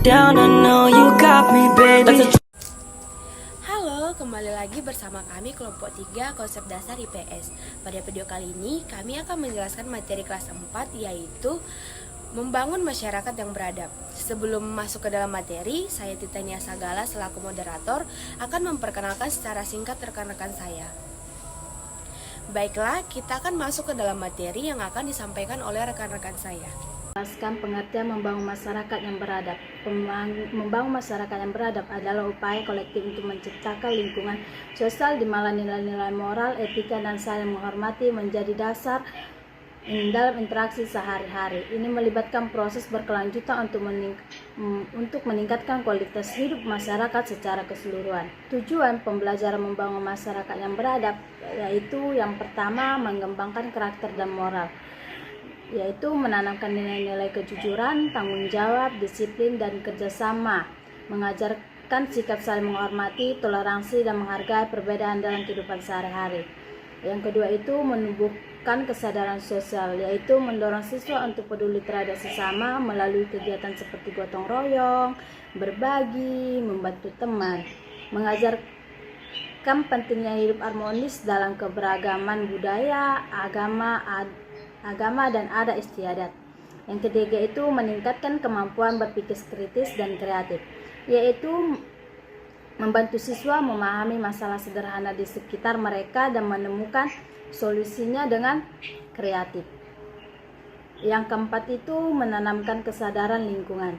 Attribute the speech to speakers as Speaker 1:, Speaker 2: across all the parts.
Speaker 1: down, I know you got me, baby.
Speaker 2: Halo, kembali lagi bersama kami kelompok 3 konsep dasar IPS. Pada video kali ini kami akan menjelaskan materi kelas 4 yaitu membangun masyarakat yang beradab. Sebelum masuk ke dalam materi, saya Titania Sagala selaku moderator akan memperkenalkan secara singkat rekan-rekan saya. Baiklah, kita akan masuk ke dalam materi yang akan disampaikan oleh rekan-rekan saya.
Speaker 3: Menjelaskan pengertian membangun masyarakat yang beradab. Membangun masyarakat yang beradab adalah upaya kolektif untuk menciptakan lingkungan sosial di mana nilai-nilai moral, etika, dan saling menghormati menjadi dasar dalam interaksi sehari-hari. Ini melibatkan proses berkelanjutan untuk meningkatkan kualitas hidup masyarakat secara keseluruhan. Tujuan pembelajaran membangun masyarakat yang beradab yaitu yang pertama, mengembangkan karakter dan moral, yaitu menanamkan nilai-nilai kejujuran, tanggung jawab, disiplin, dan kerjasama, mengajarkan sikap saling menghormati, toleransi, dan menghargai perbedaan dalam kehidupan sehari-hari. Yang kedua itu menumbuhkan kesadaran sosial, yaitu mendorong siswa untuk peduli terhadap sesama melalui kegiatan seperti gotong royong, berbagi, membantu teman, mengajarkan pentingnya hidup harmonis dalam keberagaman budaya, agama dan adat istiadat. Yang ketiga itu meningkatkan kemampuan berpikir kritis dan kreatif, yaitu membantu siswa memahami masalah sederhana di sekitar mereka dan menemukan solusinya dengan kreatif. Yang keempat itu menanamkan kesadaran lingkungan,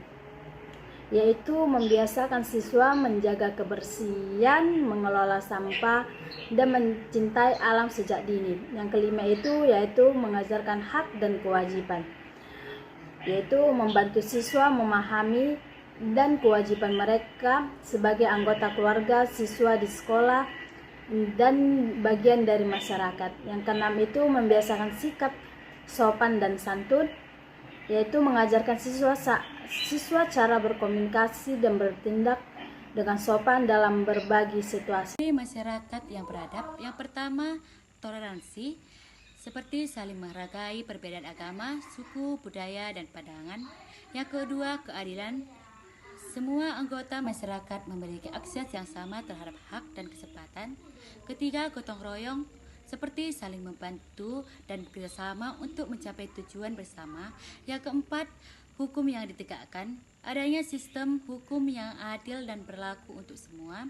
Speaker 3: yaitu membiasakan siswa menjaga kebersihan, mengelola sampah, dan mencintai alam sejak dini. Yang kelima itu yaitu mengajarkan hak dan kewajiban, yaitu membantu siswa memahami dan kewajiban mereka sebagai anggota keluarga, siswa di sekolah, dan bagian dari masyarakat. Yang keenam itu membiasakan sikap sopan dan santun, yaitu mengajarkan siswa cara berkomunikasi dan bertindak dengan sopan dalam berbagi situasi.
Speaker 4: Masyarakat yang beradab, yang pertama toleransi, seperti saling menghargai perbedaan agama, suku, budaya, dan pandangan. Yang kedua keadilan, semua anggota masyarakat memiliki akses yang sama terhadap hak dan kesempatan. Ketiga gotong royong, seperti saling membantu dan bekerjasama untuk mencapai tujuan bersama. Yang keempat, hukum yang ditegakkan, adanya sistem hukum yang adil dan berlaku untuk semua.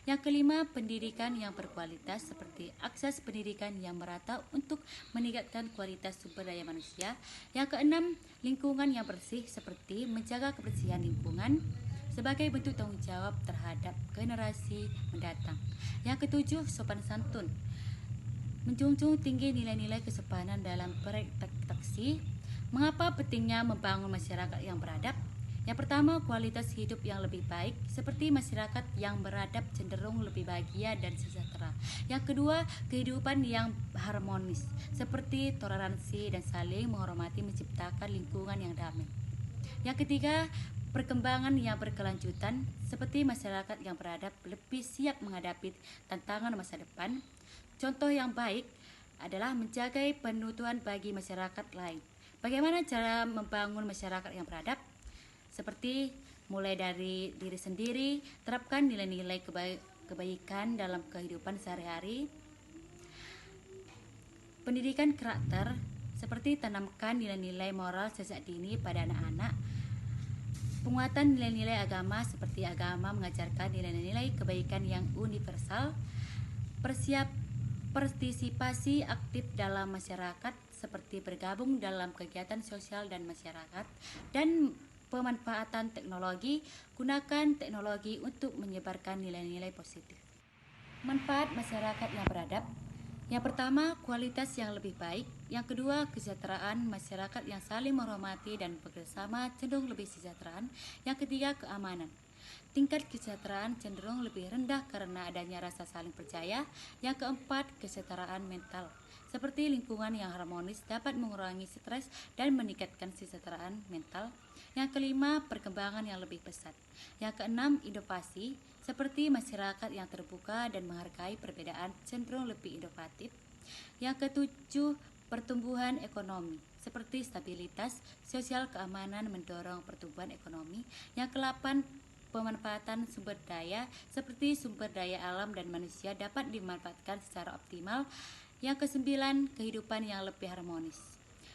Speaker 4: Yang kelima, pendidikan yang berkualitas, seperti akses pendidikan yang merata untuk meningkatkan kualitas sumber daya manusia. Yang keenam, lingkungan yang bersih, seperti menjaga kebersihan lingkungan sebagai bentuk tanggung jawab terhadap generasi mendatang. Yang ketujuh, sopan santun, menjunjung tinggi nilai-nilai kesopanan dalam berinteraksi. Mengapa pentingnya membangun masyarakat yang beradab? Yang pertama, kualitas hidup yang lebih baik, seperti masyarakat yang beradab cenderung lebih bahagia dan sejahtera. Yang kedua, kehidupan yang harmonis, seperti toleransi dan saling menghormati menciptakan lingkungan yang damai. Yang ketiga, perkembangan yang berkelanjutan, seperti masyarakat yang beradab lebih siap menghadapi tantangan masa depan. Contoh yang baik adalah menjaga penutuan bagi masyarakat lain. Bagaimana cara membangun masyarakat yang beradab? Seperti mulai dari diri sendiri, terapkan nilai-nilai kebaikan dalam kehidupan sehari-hari. Pendidikan karakter, seperti tanamkan nilai-nilai moral sejak dini pada anak-anak. Penguatan nilai-nilai agama, seperti agama mengajarkan nilai-nilai kebaikan yang universal. Partisipasi aktif dalam masyarakat, seperti bergabung dalam kegiatan sosial dan masyarakat. Dan pemanfaatan teknologi, gunakan teknologi untuk menyebarkan nilai-nilai positif. Manfaat masyarakat yang beradab, yang pertama kualitas yang lebih baik, yang kedua kesejahteraan masyarakat yang saling menghormati dan bekerjasama cenderung lebih kesejahteraan, yang ketiga keamanan. Tingkat kesejahteraan cenderung lebih rendah karena adanya rasa saling percaya. Yang keempat, kesejahteraan mental, seperti lingkungan yang harmonis dapat mengurangi stres dan meningkatkan kesejahteraan mental. Yang kelima, perkembangan yang lebih pesat. Yang keenam, inovasi, seperti masyarakat yang terbuka dan menghargai perbedaan cenderung lebih inovatif. Yang ketujuh, pertumbuhan ekonomi, seperti stabilitas sosial, keamanan, mendorong pertumbuhan ekonomi. Yang ke-8, pemanfaatan sumber daya seperti sumber daya alam dan manusia dapat dimanfaatkan secara optimal. Yang ke-9, kehidupan yang lebih harmonis.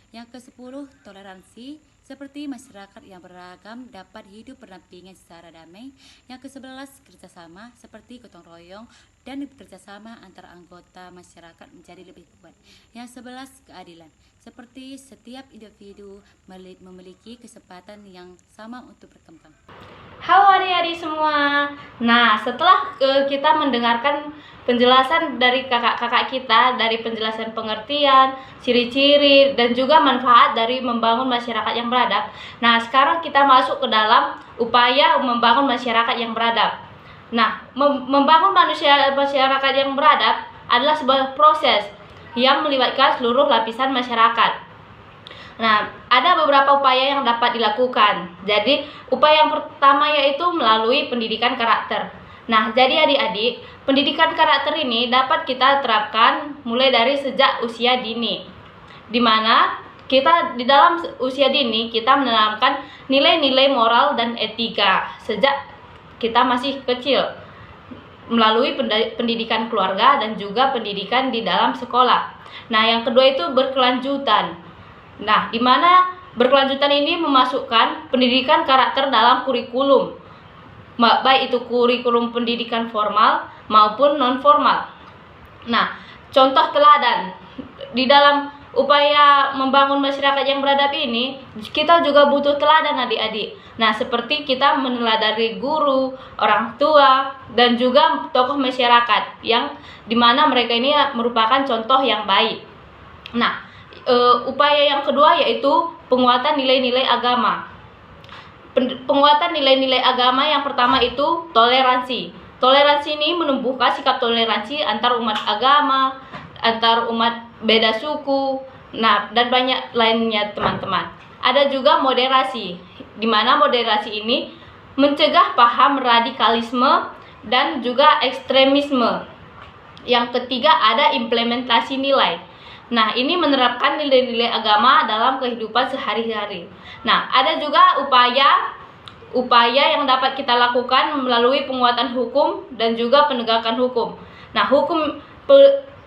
Speaker 4: Yang ke-10, toleransi seperti masyarakat yang beragam dapat hidup berdampingan secara damai. Yang ke-11, kerjasama seperti gotong royong dan kerjasama antar anggota masyarakat menjadi lebih kuat. Yang 11, keadilan seperti setiap individu memiliki kesempatan yang sama untuk berkembang.
Speaker 3: Halo adik-adik semua. Nah, setelah kita mendengarkan penjelasan dari kakak-kakak kita, dari penjelasan pengertian, ciri-ciri, dan juga manfaat dari membangun masyarakat yang beradab. Nah, sekarang kita masuk ke dalam upaya membangun masyarakat yang beradab. Nah, membangun masyarakat yang beradab adalah sebuah proses yang melibatkan seluruh lapisan masyarakat. Nah, ada beberapa upaya yang dapat dilakukan. Jadi, upaya yang pertama yaitu melalui pendidikan karakter. Nah, jadi adik-adik, pendidikan karakter ini dapat kita terapkan mulai dari sejak usia dini. Di mana kita di dalam usia dini kita menanamkan nilai-nilai moral dan etika sejak kita masih kecil melalui pendidikan keluarga dan juga pendidikan di dalam sekolah. Nah, yang kedua itu berkelanjutan. Nah, di mana berkelanjutan ini memasukkan pendidikan karakter dalam kurikulum, baik itu kurikulum pendidikan formal maupun non-formal. Nah, contoh teladan di dalam upaya membangun masyarakat yang beradab ini, kita juga butuh teladan adik-adik. Nah, seperti kita meneladani guru, orang tua, dan juga tokoh masyarakat yang dimana mereka ini merupakan contoh yang baik. Nah, upaya yang kedua yaitu penguatan nilai-nilai agama. Penguatan nilai-nilai agama yang pertama itu toleransi. Toleransi ini menumbuhkan sikap toleransi antar umat agama, antar umat beda suku, nah dan banyak lainnya teman-teman. Ada juga moderasi, di mana moderasi ini mencegah paham radikalisme dan juga ekstremisme. Yang ketiga ada implementasi nilai. Nah, ini menerapkan nilai-nilai agama dalam kehidupan sehari-hari. Nah, ada juga upaya yang dapat kita lakukan melalui penguatan hukum dan juga penegakan hukum. Nah,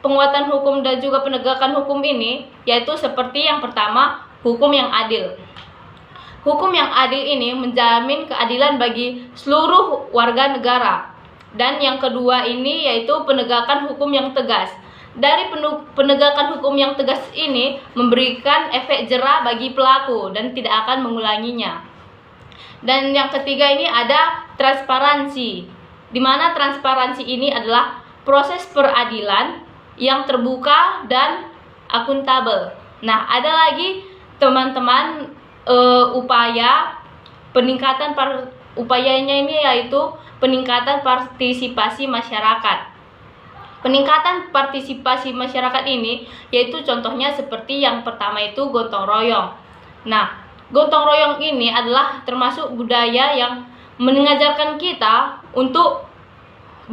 Speaker 3: penguatan hukum dan juga penegakan hukum ini yaitu seperti yang pertama, hukum yang adil. Hukum yang adil ini menjamin keadilan bagi seluruh warga negara. Dan yang kedua ini yaitu penegakan hukum yang tegas. Dari penegakan hukum yang tegas ini memberikan efek jera bagi pelaku dan tidak akan mengulanginya. Dan yang ketiga ini ada transparansi, di mana transparansi ini adalah proses peradilan yang terbuka dan akuntabel. Nah, ada lagi teman-teman upayanya ini yaitu peningkatan partisipasi masyarakat. Peningkatan partisipasi masyarakat ini yaitu contohnya seperti yang pertama itu gotong royong. Nah, gotong royong ini adalah termasuk budaya yang mengajarkan kita untuk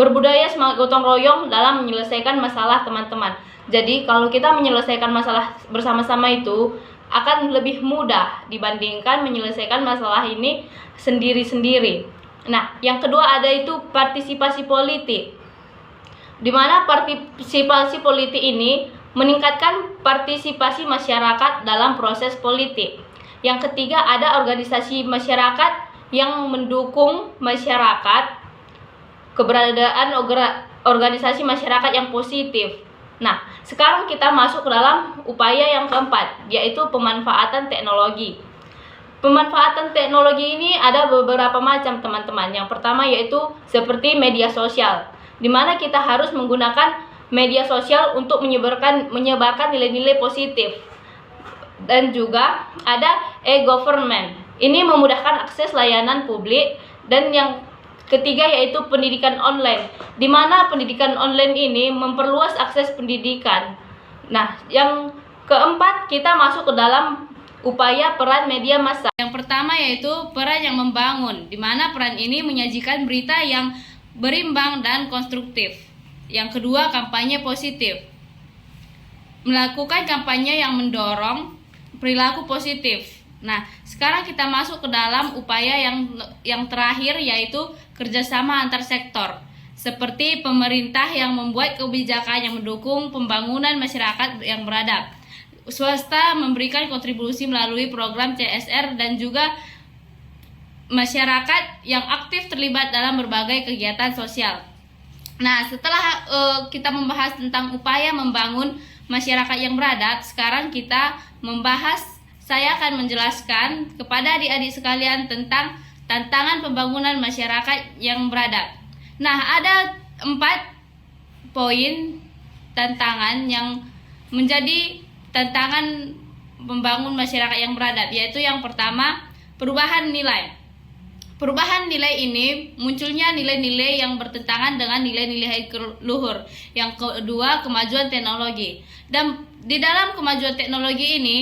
Speaker 3: berbudaya semangat gotong royong dalam menyelesaikan masalah teman-teman. Jadi kalau kita menyelesaikan masalah bersama-sama itu akan lebih mudah dibandingkan menyelesaikan masalah ini sendiri-sendiri. Nah, yang kedua ada itu partisipasi politik. Di mana partisipasi politik ini meningkatkan partisipasi masyarakat dalam proses politik. Yang ketiga ada organisasi masyarakat yang mendukung masyarakat, keberadaan organisasi masyarakat yang positif. Nah, sekarang kita masuk ke dalam upaya yang keempat, yaitu pemanfaatan teknologi. Pemanfaatan teknologi ini ada beberapa macam teman-teman. Yang pertama yaitu seperti media sosial, di mana kita harus menggunakan media sosial untuk menyebarkan nilai-nilai positif. Dan juga ada e-government. Ini memudahkan akses layanan publik. Dan yang ketiga yaitu pendidikan online, di mana pendidikan online ini memperluas akses pendidikan. Nah, yang keempat kita masuk ke dalam upaya peran media massa. Yang pertama yaitu peran yang membangun, di mana peran ini menyajikan berita yang berimbang dan konstruktif. Yang kedua, kampanye positif. Melakukan kampanye yang mendorong
Speaker 5: perilaku positif. Nah, sekarang kita masuk ke dalam upaya yang terakhir, yaitu kerjasama antar sektor. Seperti pemerintah yang membuat kebijakan yang mendukung pembangunan masyarakat yang beradab. Swasta memberikan kontribusi melalui program CSR dan juga masyarakat yang aktif terlibat dalam berbagai kegiatan sosial. Nah, setelah kita membahas tentang upaya membangun masyarakat yang beradab, sekarang saya akan menjelaskan kepada adik-adik sekalian tentang tantangan pembangunan masyarakat yang beradab. Nah, ada 4 poin tantangan yang menjadi tantangan membangun masyarakat yang beradab, yaitu yang pertama, perubahan nilai. Perubahan nilai ini munculnya nilai-nilai yang bertentangan dengan nilai-nilai luhur. Yang kedua, kemajuan teknologi. Dan di dalam kemajuan teknologi ini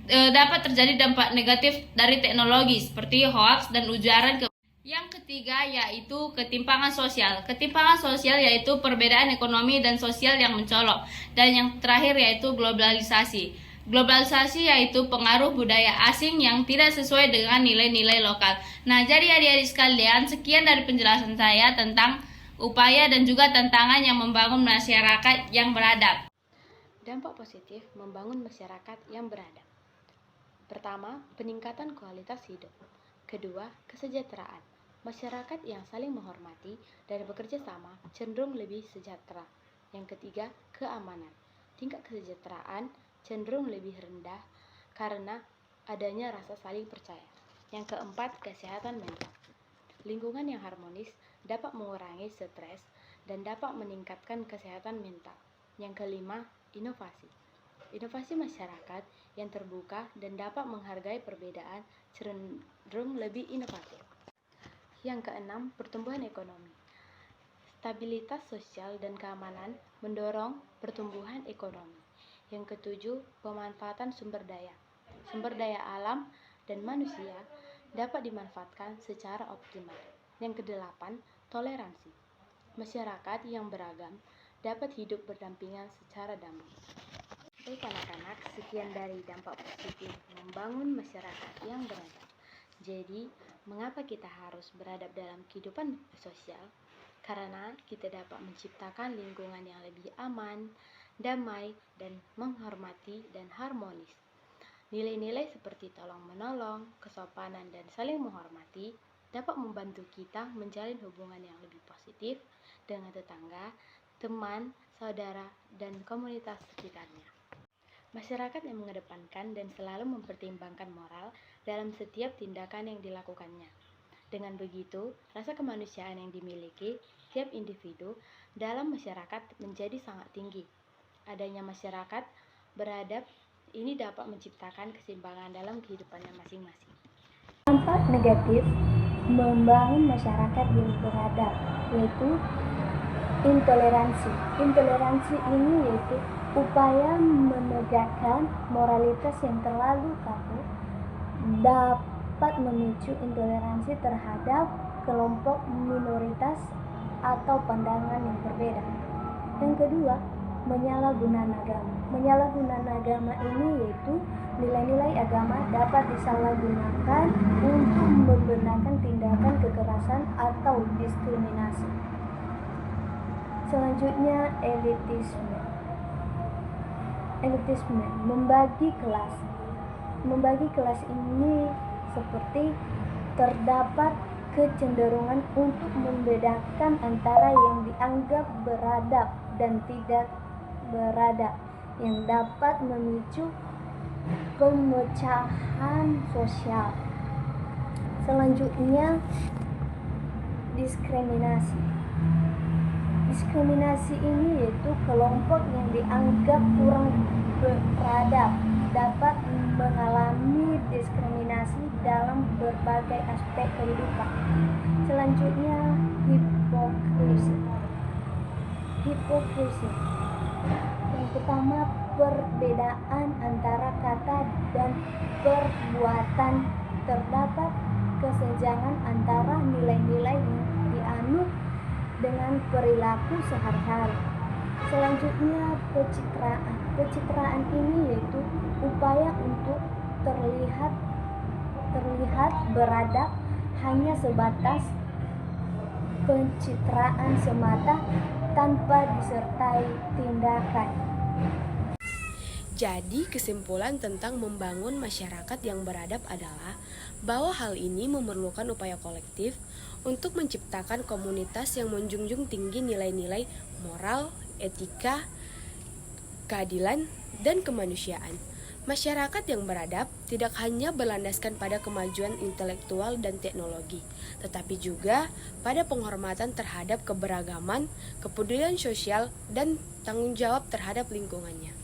Speaker 5: dapat terjadi dampak negatif dari teknologi seperti hoaks dan ujaran. Yang ketiga yaitu ketimpangan sosial. Ketimpangan sosial yaitu perbedaan ekonomi dan sosial yang mencolok. Dan yang terakhir yaitu globalisasi. Globalisasi yaitu pengaruh budaya asing yang tidak sesuai dengan nilai-nilai lokal. Nah, jadi adik-adik sekalian, sekian dari penjelasan saya tentang upaya dan juga tantangan yang membangun masyarakat yang beradab.
Speaker 3: Dampak positif membangun masyarakat yang beradab. Pertama, peningkatan kualitas hidup. Kedua, kesejahteraan. Masyarakat yang saling menghormati dan bekerja sama cenderung lebih sejahtera. Yang ketiga, keamanan. Tingkat kesejahteraan cenderung lebih rendah karena adanya rasa saling percaya. Yang keempat, kesehatan mental. Lingkungan yang harmonis dapat mengurangi stres dan dapat meningkatkan kesehatan mental. Yang kelima, inovasi. Inovasi masyarakat yang terbuka dan dapat menghargai perbedaan cenderung lebih inovatif. Yang keenam, pertumbuhan ekonomi. Stabilitas sosial dan keamanan mendorong pertumbuhan ekonomi. Yang ketujuh, pemanfaatan sumber daya. Sumber daya alam dan manusia dapat dimanfaatkan secara optimal. Yang kedelapan, toleransi. Masyarakat yang beragam dapat hidup berdampingan secara damai. Baik anak-anak, sekian dari dampak positif membangun masyarakat yang beradab. Jadi, mengapa kita harus beradab dalam kehidupan sosial? Karena kita dapat menciptakan lingkungan yang lebih aman, damai, dan menghormati dan harmonis. Nilai-nilai seperti tolong-menolong, kesopanan, dan saling menghormati dapat membantu kita menjalin hubungan yang lebih positif dengan tetangga, teman, saudara, dan komunitas sekitarnya. Masyarakat yang mengedepankan dan selalu mempertimbangkan moral dalam setiap tindakan yang dilakukannya. Dengan begitu, rasa kemanusiaan yang dimiliki tiap individu dalam masyarakat menjadi sangat tinggi. Adanya masyarakat beradab ini dapat menciptakan keseimbangan dalam kehidupannya masing-masing.
Speaker 6: Dampak negatif membangun masyarakat yang beradab yaitu intoleransi. Intoleransi ini yaitu upaya menegakkan moralitas yang terlalu kaku dapat memicu intoleransi terhadap kelompok minoritas atau pandangan yang berbeda. Yang kedua, penyalahgunaan agama. Penyalahgunaan agama ini yaitu nilai-nilai agama dapat disalahgunakan untuk membenarkan tindakan kekerasan atau diskriminasi. Selanjutnya, elitisme. Elitisme membagi kelas. Membagi kelas ini seperti terdapat kecenderungan untuk membedakan antara yang dianggap beradab dan tidak beradab yang dapat memicu pemecahan sosial. Selanjutnya, diskriminasi. Diskriminasi ini yaitu kelompok yang dianggap kurang beradab dapat mengalami diskriminasi dalam berbagai aspek kehidupan. Selanjutnya, hipokrisi. Hipokrisi. Yang pertama, perbedaan antara kata dan perbuatan. Terdapat kesenjangan antara nilai-nilai yang dianut dengan perilaku sehari-hari. Selanjutnya pencitraan. Pencitraan ini yaitu upaya untuk terlihat beradab, hanya sebatas pencitraan semata tanpa disertai tindakan.
Speaker 2: Jadi, kesimpulan tentang membangun masyarakat yang beradab adalah bahwa hal ini memerlukan upaya kolektif untuk menciptakan komunitas yang menjunjung tinggi nilai-nilai moral, etika, keadilan, dan kemanusiaan. Masyarakat yang beradab tidak hanya berlandaskan pada kemajuan intelektual dan teknologi, tetapi juga pada penghormatan terhadap keberagaman, kepedulian sosial, dan tanggung jawab terhadap lingkungannya.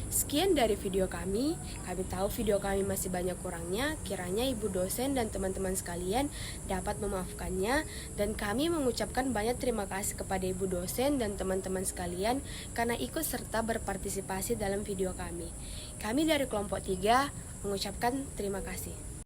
Speaker 2: Sekian dari video kami tahu video kami masih banyak kurangnya, kiranya ibu dosen dan teman-teman sekalian dapat memaafkannya, dan kami mengucapkan banyak terima kasih kepada ibu dosen dan teman-teman sekalian karena ikut serta berpartisipasi dalam video kami. Kami dari kelompok 3 mengucapkan terima kasih.